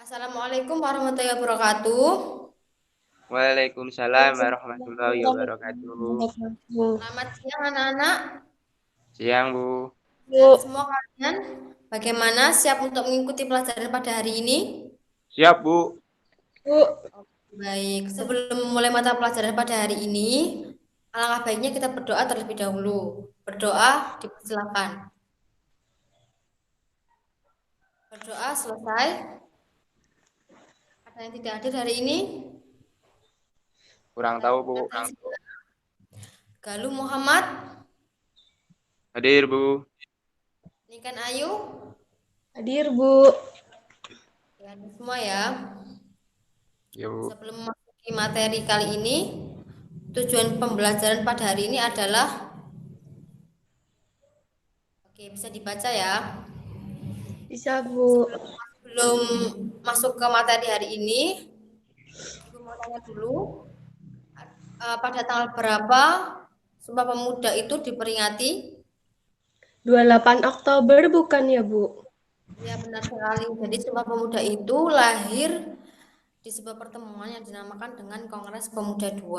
Assalamualaikum warahmatullahi wabarakatuh. Waalaikumsalam warahmatullahi wabarakatuh. Selamat siang anak-anak Siang, Bu. dan Bu. semua kalian. Bagaimana siap untuk mengikuti pelajaran pada hari ini? Siap, Bu. Bu. Baik, sebelum memulai mata pelajaran pada hari ini, alangkah baiknya kita berdoa terlebih dahulu. Berdoa dipersilakan. Berdoa selesai. Ada yang tidak hadir hari ini? Kurang Kita tahu, Bu. persilakan. Galuh Muhammad, Hadir, Bu. Niken Ayu, Hadir, Bu. ya ada semua ya. Ya, Bu. Sebelum memasuki materi kali ini, tujuan pembelajaran pada hari ini adalah, oke, bisa dibaca ya. Bisa, Bu. Sebelum masuk ke materi hari ini, Ibu mau tanya dulu, pada tanggal berapa Sumpah Pemuda itu diperingati? 28 Oktober bukan ya, Bu? Ya benar sekali. Jadi Sumpah Pemuda itu lahir di sebuah pertemuan yang dinamakan dengan Kongres Pemuda II.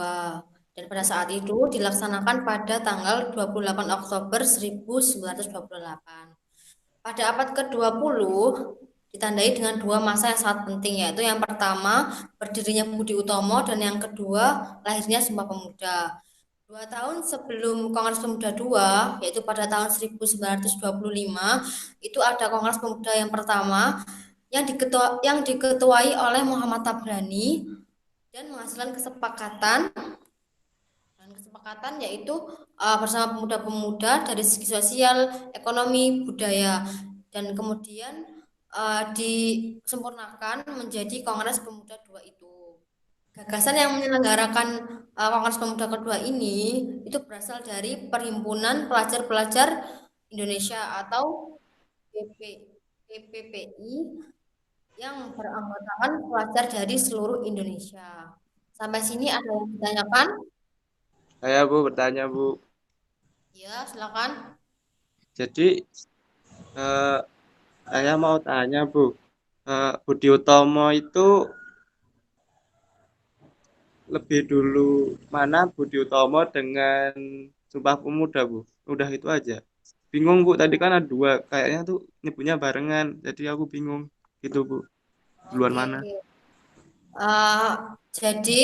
Dan pada saat itu dilaksanakan pada tanggal 28 Oktober 1928. Pada abad ke-20 ditandai dengan dua masa yang sangat penting, yaitu yang pertama berdirinya Budi Utomo dan yang kedua lahirnya Sumpah Pemuda. 2 tahun sebelum Kongres Pemuda II, yaitu pada tahun 1925, itu ada Kongres Pemuda yang pertama yang diketuai oleh Muhammad Tabrani dan menghasilkan kesepakatan yaitu bersama pemuda-pemuda dari segi sosial, ekonomi, budaya, dan kemudian disempurnakan menjadi Kongres Pemuda II itu. Gagasan yang menyelenggarakan Kongres Pemuda kedua ini itu berasal dari Perhimpunan Pelajar-Pelajar Indonesia atau PPPI yang beranggotakan pelajar dari seluruh Indonesia. Sampai sini ada yang ditanyakan? Saya, Bu, bertanya, Bu. Ya, silakan. Jadi, eh, saya mau tanya, Bu. Budi Utomo itu lebih dulu mana Budi Utomo dengan Sumpah Pemuda, Bu? Udah itu aja. Bingung, Bu. Tadi kan ada dua. Kayaknya tuh nyebutnya barengan. Jadi aku bingung. Gitu, Bu. Duluan Oke, mana? oke. Eh, jadi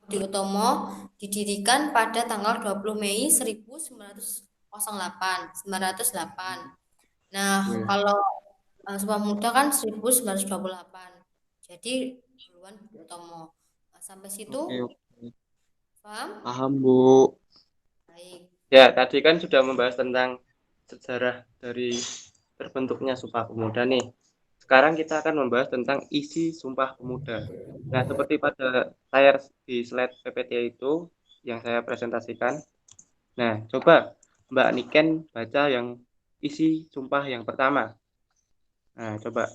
Budi Utomo didirikan pada tanggal 20 Mei 1908. Nah, Oke. kalau Sumpah Pemuda kan 1928. Jadi duluan Budi Utomo. Sampai situ Oke, oke. paham? Paham, Bu. Baik. Ya, tadi kan sudah membahas tentang sejarah dari terbentuknya Sumpah Pemuda nih. Sekarang kita akan membahas tentang isi Sumpah Pemuda. Nah, seperti pada layar di slide PPT itu yang saya presentasikan. Nah, coba Mbak Niken baca yang isi Sumpah yang pertama. Nah, coba.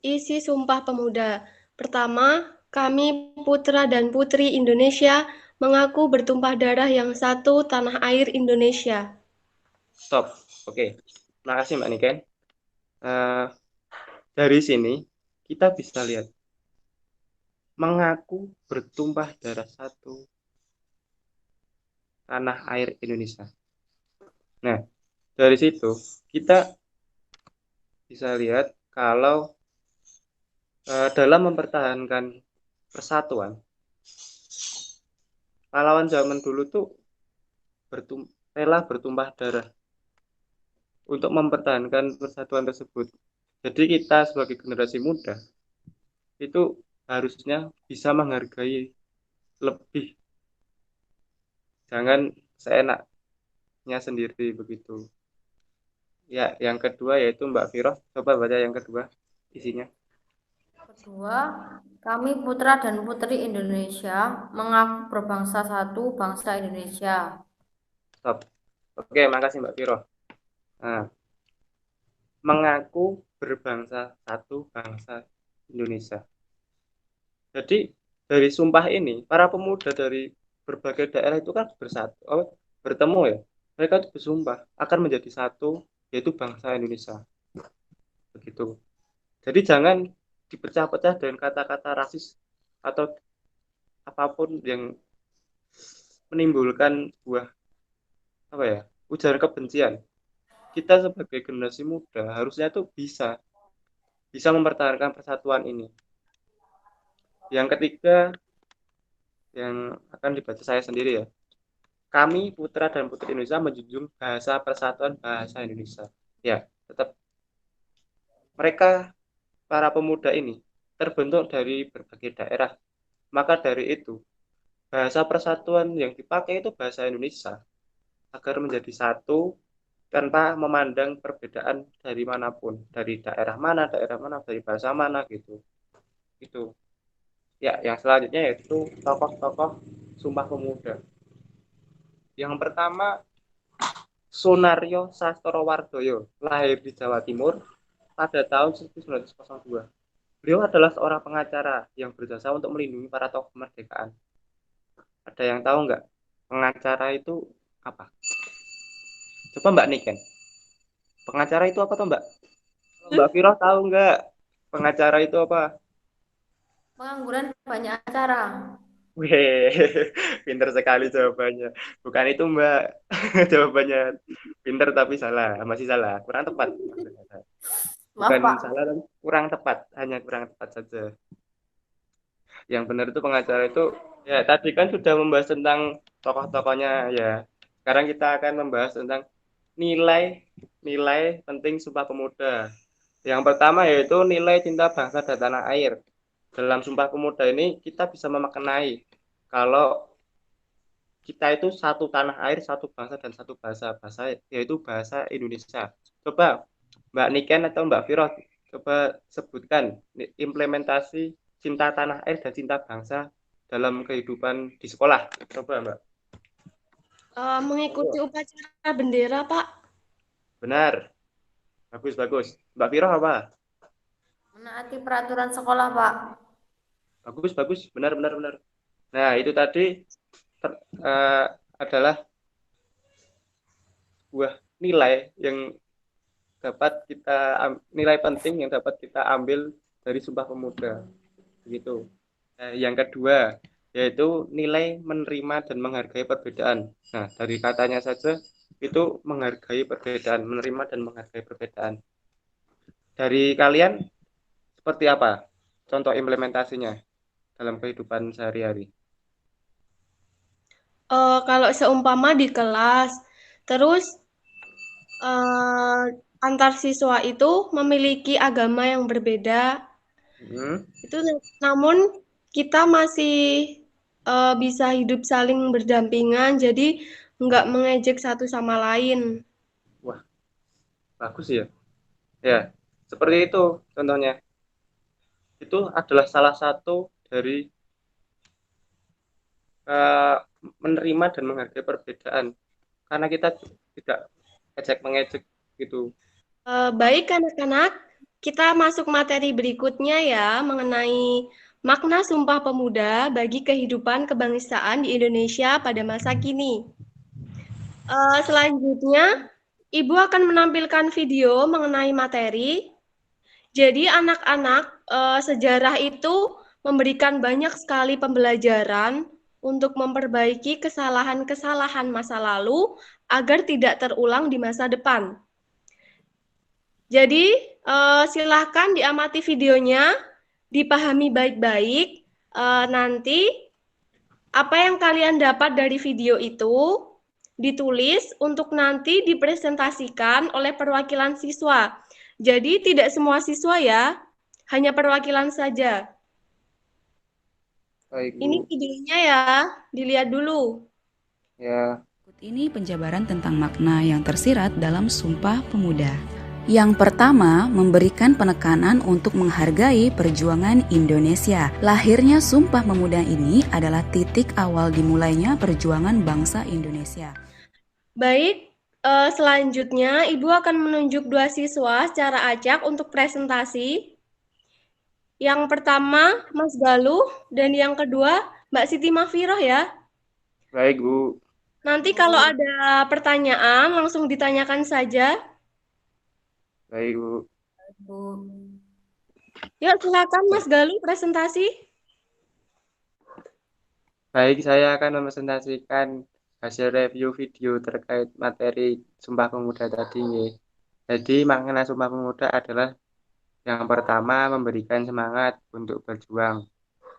Isi Sumpah Pemuda. Pertama, kami putra dan putri Indonesia mengaku bertumpah darah yang satu tanah air Indonesia. Stop. Oke. Terima kasih Mbak Niken. Eh, dari sini kita bisa lihat mengaku bertumpah darah satu tanah air Indonesia. Nah, dari situ kita bisa lihat kalau dalam mempertahankan persatuan, pahlawan zaman dulu tuh rela bertumpah darah untuk mempertahankan persatuan tersebut. Jadi kita sebagai generasi muda itu harusnya bisa menghargai lebih, jangan seenaknya sendiri begitu. Ya, yang kedua yaitu Mbak Firoh, coba baca yang kedua isinya. Kedua, kami putra dan putri Indonesia mengaku berbangsa satu bangsa Indonesia. Stop. Oke, makasih Mbak Firoh. Nah, mengaku berbangsa satu bangsa Indonesia. Jadi dari sumpah ini para pemuda dari berbagai daerah itu kan bersatu, bertemu ya. Mereka itu bersumpah akan menjadi satu yaitu bangsa Indonesia. Begitu. Jadi jangan dipecah-pecah dengan kata-kata rasis atau apapun yang menimbulkan sebuah ujaran kebencian. Kita sebagai generasi muda harusnya tuh bisa mempertahankan persatuan ini. Yang ketiga yang akan dibaca saya sendiri ya. Kami putra dan putri Indonesia menjunjung bahasa persatuan bahasa Indonesia. Ya, tetap mereka para pemuda ini terbentuk dari berbagai daerah. Maka dari itu, bahasa persatuan yang dipakai itu bahasa Indonesia agar menjadi satu tanpa memandang perbedaan dari manapun, dari daerah mana, dari bahasa mana gitu. Itu. Ya, yang selanjutnya yaitu tokoh-tokoh Sumpah Pemuda. Yang pertama, Soenarjo Sastrowardoyo, lahir di Jawa Timur pada tahun 1902. Beliau adalah seorang pengacara yang berjasa untuk melindungi para tokoh kemerdekaan. Ada yang tahu nggak? Pengacara itu apa? Coba Mbak Niken. Pengacara itu apa tuh Mbak? Mbak Viro tahu nggak? Pengacara itu apa? Pengangguran banyak acara. Wih, pinter sekali jawabannya. Bukan itu Mbak. Jawabannya pinter tapi salah. Masih salah. Kurang tepat. Maaf Bukan Pak. salah, tapi kurang tepat. Hanya kurang tepat saja. Yang benar itu pengacara itu, ya tadi kan sudah membahas tentang tokoh-tokohnya ya. Sekarang kita akan membahas tentang nilai penting Sumpah Pemuda. Yang pertama yaitu nilai cinta bangsa dan tanah air. Dalam Sumpah Pemuda ini kita bisa memaknai kalau kita itu satu tanah air, satu bangsa dan satu bahasa, yaitu bahasa Indonesia. Coba Mbak Niken atau Mbak Viro coba sebutkan implementasi cinta tanah air dan cinta bangsa dalam kehidupan di sekolah. Coba Mbak. Mengikuti upacara bendera, Pak. Benar. Bagus. Mbak Viro apa? Menaati peraturan sekolah Pak. Bagus. Benar. Nah, itu tadi adalah sebuah nilai penting yang dapat kita ambil dari Sumpah Pemuda. Begitu. Yang kedua yaitu nilai menerima dan menghargai perbedaan. Nah, dari katanya saja itu menghargai perbedaan, menerima dan menghargai perbedaan. Dari kalian seperti apa contoh implementasinya dalam kehidupan sehari-hari? Kalau seumpama di kelas, terus antar siswa itu memiliki agama yang berbeda. Itu namun kita masih bisa hidup saling berdampingan, jadi nggak mengejek satu sama lain. Wah, bagus ya. Ya, seperti itu contohnya. Itu adalah salah satu dari menerima dan menghargai perbedaan. Karena kita tidak ejek-mengejek gitu. Baik anak-anak, kita masuk materi berikutnya ya mengenai makna Sumpah Pemuda bagi kehidupan kebangsaan di Indonesia pada masa kini. Selanjutnya, Ibu akan menampilkan video mengenai materi. Jadi anak-anak, sejarah itu memberikan banyak sekali pembelajaran untuk memperbaiki kesalahan-kesalahan masa lalu agar tidak terulang di masa depan. Jadi, silahkan diamati videonya, dipahami baik-baik. Nanti, apa yang kalian dapat dari video itu ditulis untuk nanti dipresentasikan oleh perwakilan siswa. Jadi, tidak semua siswa ya, hanya perwakilan saja. Baik, Bu. Ini videonya ya, dilihat dulu. Ya. Ini penjabaran tentang makna yang tersirat dalam Sumpah Pemuda. Yang pertama, memberikan penekanan untuk menghargai perjuangan Indonesia. Lahirnya Sumpah Pemuda ini adalah titik awal dimulainya perjuangan bangsa Indonesia. Baik, selanjutnya Ibu akan menunjuk dua siswa secara acak untuk presentasi. Yang pertama, Mas Galuh, dan yang kedua, Mbak Siti Mahfiroh ya. Baik, Bu. Nanti kalau ada pertanyaan, langsung ditanyakan saja. Baik, Bu. Bu. Yuk, silakan Mas Galuh presentasi. Baik, saya akan mempresentasikan hasil review video terkait materi Sumpah Pemuda tadi. Nggih. Jadi makna Sumpah Pemuda adalah yang pertama memberikan semangat untuk berjuang.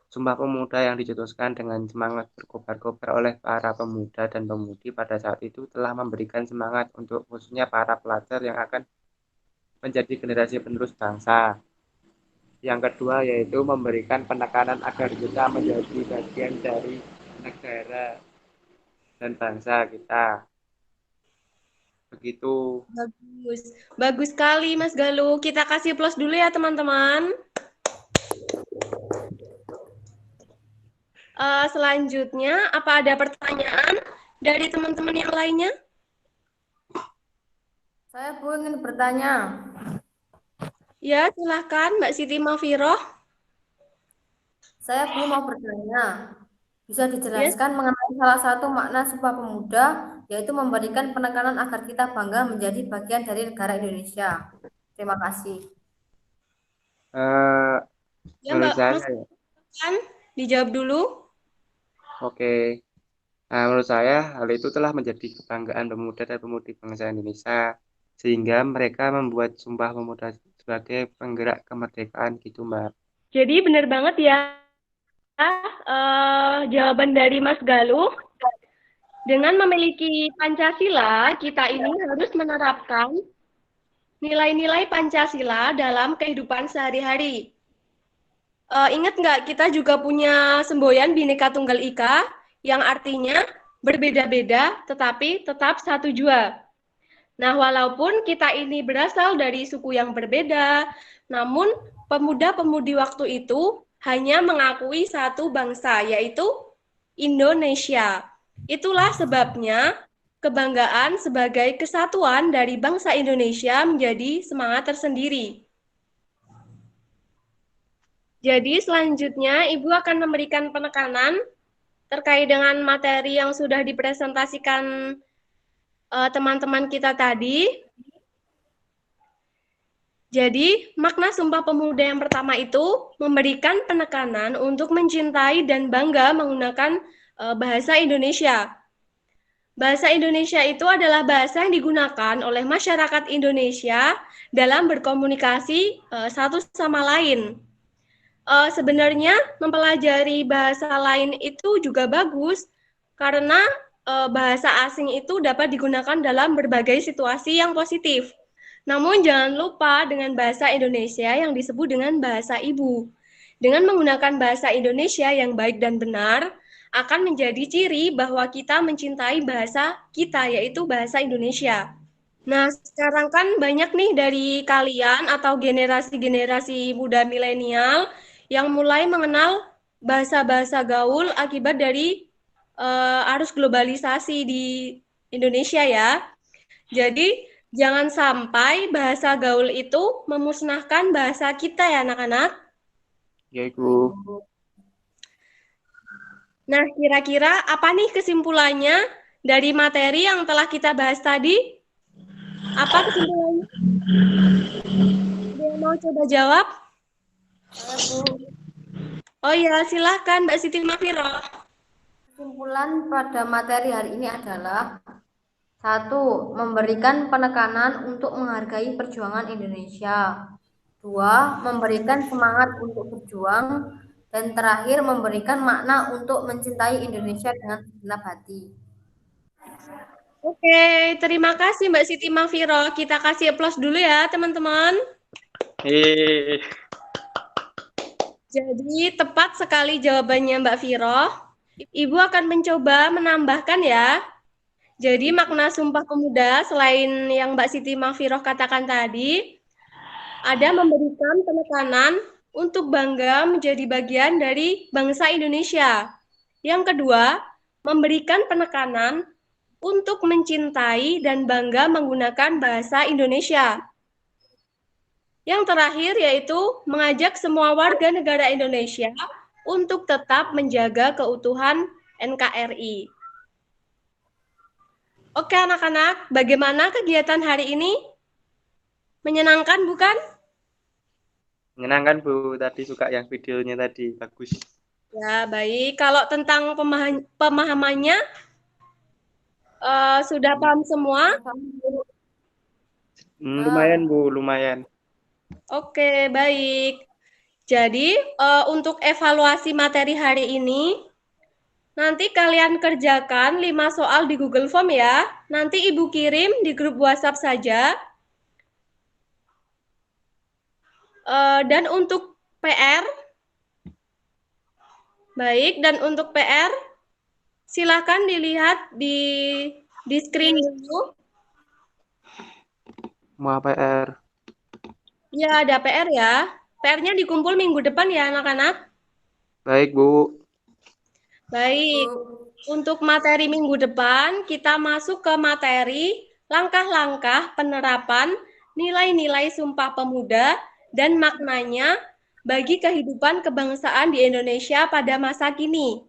Sumpah Pemuda yang dicetuskan dengan semangat berkobar-kobar oleh para pemuda dan pemudi pada saat itu telah memberikan semangat untuk khususnya para pelajar yang akan menjadi generasi penerus bangsa. Yang kedua yaitu memberikan penekanan agar kita menjadi bagian dari negara dan bangsa kita. Begitu. Bagus. Bagus sekali Mas Galuh. Kita kasih plus dulu ya teman-teman. Selanjutnya, apa ada pertanyaan dari teman-teman yang lainnya? Saya Bu ingin bertanya. Ya, silahkan Mbak Siti Mafiroh. Saya Bu mau bertanya. Bisa Yes. dijelaskan mengenai salah satu makna Sumpah Pemuda, yaitu memberikan penekanan agar kita bangga menjadi bagian dari negara Indonesia. Terima kasih. Ya, Menurut Mbak, saya Mas, kan dijawab dulu. oke. Nah, menurut saya hal itu telah menjadi kebanggaan pemuda dan pemudi bangsa Indonesia sehingga mereka membuat Sumpah Pemuda sebagai penggerak kemerdekaan gitu, Mbak. Jadi benar banget ya jawaban dari Mas Galuh. Dengan memiliki Pancasila, kita ini harus menerapkan nilai-nilai Pancasila dalam kehidupan sehari-hari. Ingat nggak, kita juga punya semboyan Bhinneka Tunggal Ika, yang artinya berbeda-beda tetapi tetap satu jua. Nah, walaupun kita ini berasal dari suku yang berbeda, namun pemuda-pemudi waktu itu hanya mengakui satu bangsa, yaitu Indonesia. Itulah sebabnya kebanggaan sebagai kesatuan dari bangsa Indonesia menjadi semangat tersendiri. Jadi selanjutnya Ibu akan memberikan penekanan terkait dengan materi yang sudah dipresentasikan teman-teman kita tadi. Jadi, makna Sumpah Pemuda yang pertama itu memberikan penekanan untuk mencintai dan bangga menggunakan bahasa Indonesia. Bahasa Indonesia itu adalah bahasa yang digunakan oleh masyarakat Indonesia dalam berkomunikasi satu sama lain. Sebenarnya mempelajari bahasa lain itu juga bagus karena bahasa asing itu dapat digunakan dalam berbagai situasi yang positif. Namun jangan lupa dengan bahasa Indonesia yang disebut dengan bahasa ibu. Dengan menggunakan bahasa Indonesia yang baik dan benar, akan menjadi ciri bahwa kita mencintai bahasa kita, yaitu bahasa Indonesia. Nah, sekarang kan banyak nih dari kalian atau generasi-generasi muda milenial yang mulai mengenal bahasa-bahasa gaul akibat dari arus globalisasi di Indonesia ya. Jadi, jangan sampai bahasa gaul itu memusnahkan bahasa kita ya anak-anak. Ya, Ibu. Nah, kira-kira apa nih kesimpulannya dari materi yang telah kita bahas tadi? Apa kesimpulannya? Ada yang mau coba jawab? Saya Bu. Oh ya, silahkan Mbak Siti Mafiroh. Kesimpulan pada materi hari ini adalah 1. Memberikan penekanan untuk menghargai perjuangan Indonesia. 2. Memberikan semangat untuk berjuang. Dan terakhir, memberikan makna untuk mencintai Indonesia dengan segenap hati. Oke, terima kasih Mbak Siti Mafiroh. Kita kasih aplaus dulu ya, teman-teman. Jadi, tepat sekali jawabannya Mbak Firoh. Ibu akan mencoba menambahkan ya. Jadi, makna Sumpah Pemuda selain yang Mbak Siti Mafiroh katakan tadi, ada memberikan penekanan untuk bangga menjadi bagian dari bangsa Indonesia. Yang kedua, memberikan penekanan untuk mencintai dan bangga menggunakan bahasa Indonesia. Yang terakhir yaitu mengajak semua warga negara Indonesia untuk tetap menjaga keutuhan NKRI. Oke anak-anak, bagaimana kegiatan hari ini? Menyenangkan bukan? Menyenangkan Bu, tadi suka yang videonya tadi, bagus. Ya, baik. Kalau tentang pemahamannya, sudah paham semua? Lumayan Bu, lumayan. Oke, baik. Jadi, untuk evaluasi materi hari ini, nanti kalian kerjakan 5 soal di Google Form ya. Nanti Ibu kirim di grup WhatsApp saja. Dan untuk PR, baik, dan untuk PR, silakan dilihat di screen dulu. Mau PR. Ya, ada PR ya. PR-nya dikumpul minggu depan ya, anak-anak. Baik Bu. Baik. Untuk materi minggu depan, kita masuk ke materi langkah-langkah penerapan nilai-nilai Sumpah Pemuda dan maknanya bagi kehidupan kebangsaan di Indonesia pada masa kini.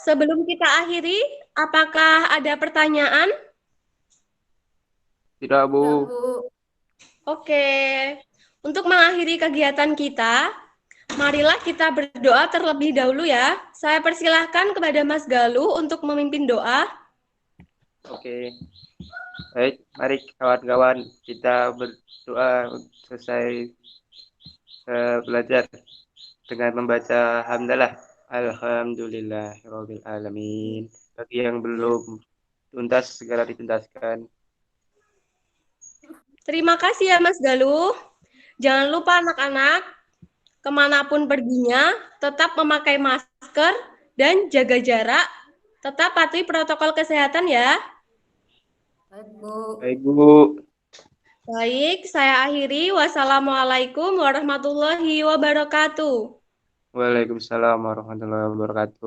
Sebelum kita akhiri, apakah ada pertanyaan? Tidak Bu. Oke. Untuk mengakhiri kegiatan kita, marilah kita berdoa terlebih dahulu ya. Saya persilahkan kepada Mas Galuh untuk memimpin doa. Oke. Baik, mari kawan-kawan kita berdoa selesai belajar dengan membaca hamdalah. Alhamdulillahirabbil alamin. Bagi yang belum tuntas segera dituntaskan. Terima kasih ya Mas Galuh. Jangan lupa anak-anak, kemanapun perginya, tetap memakai masker dan jaga jarak. Tetap patuhi protokol kesehatan ya. Baik, Bu. Baik Bu. Baik, saya akhiri. Wassalamualaikum warahmatullahi wabarakatuh. Waalaikumsalam warahmatullahi wabarakatuh.